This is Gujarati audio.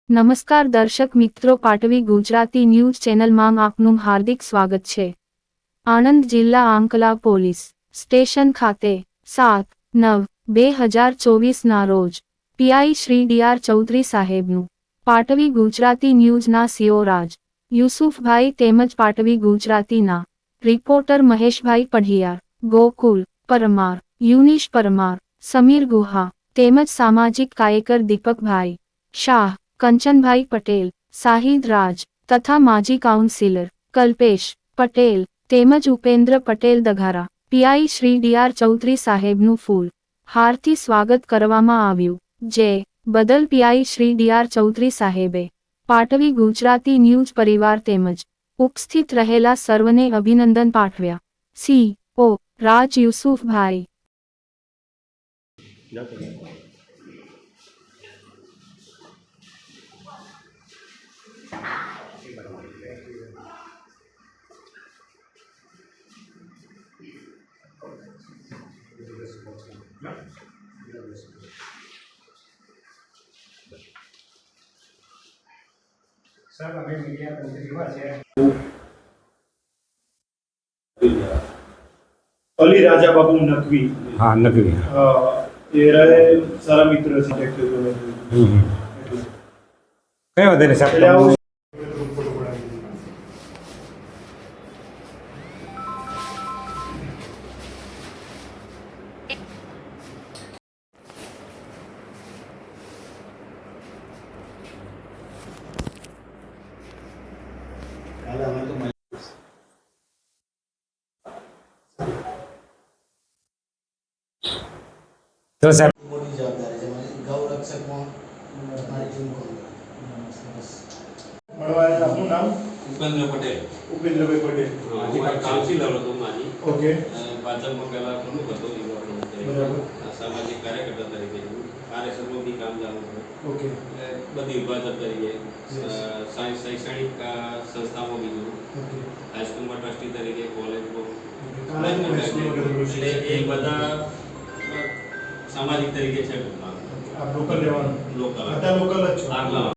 નમસ્કાર દર્શક મિત્રો, પાટવી ગુજરાતી ન્યૂઝ ચેનલમાં આપનું હાર્દિક સ્વાગત છે। આણંદ જિલ્લા આંકલા પોલીસ સ્ટેશન ખાતે 7/9/2024ના રોજ પીઆઈ શ્રી ડીઆર ચૌધરી સાહેબનું પાટવી ગુજરાતી ન્યૂઝના સીઓ રાજ યુસુફભાઈ તેમજ પાટવી ગુજરાતીના રિપોર્ટર મહેશભાઈ પઢિયાર, ગોકુલ પરમાર, યુનિશ પરમાર, સમીર ગુહા તેમજ સામાજિક કાર્યકર દીપકભાઈ શાહ, કંચનભાઈ પટેલ, શાહિદ રાજ તથા માજી કાઉન્સિલર કલ્પેશ પટેલ તેમજ ઉપેન્દ્ર પટેલ દઘારા પીઆઈ શ્રી ડીઆર ચૌધરી સાહેબનું ફૂલ હારથી સ્વાગત કરવામાં આવ્યું, જે બદલ પીઆઈ શ્રી ડીઆર ચૌધરી સાહેબે પાટવી ગુજરાતી ન્યૂઝ પરિવાર તેમજ ઉપસ્થિત રહેલા સર્વને અભિનંદન પાઠવ્યા। સીઓ રાજ યુસુફભાઈ। सर हमें मीडिया प्रतिनिधियों से अली राजा बाबू नकवी। हाँ नकवी। ये रहे सारा मित्र से कई वादे ने साहब तो साहब मोटी जवाबदारी है हमारी गौ रक्षक में हमारी टीम को મળવાય આપનું નામ ઉપેન્દ્ર પટેલ। ઉપેન્દ્રભાઈ પટેલ। હું કાઉન્સિલર હતો માજી ઓકે ભાજપમાં પહેલા પ્રમુખ હતો બરાબર સામાજિક કાર્યકર્તા તરીકે કાર્યક્રમો બી કામ ચાલુ હતું। ઓકે એટલે બધી વિભાજક તરીકે શૈક્ષણિક સંસ્થામાં બીજું ઓકે હાઈસ્કૂલમાં ટ્રસ્ટી તરીકે કોલેજમાં એટલે એ બધા સામાજિક તરીકે છે। આપ લોકલ રહેવાનું લોકલ હતા લોકલ જ છો આટલા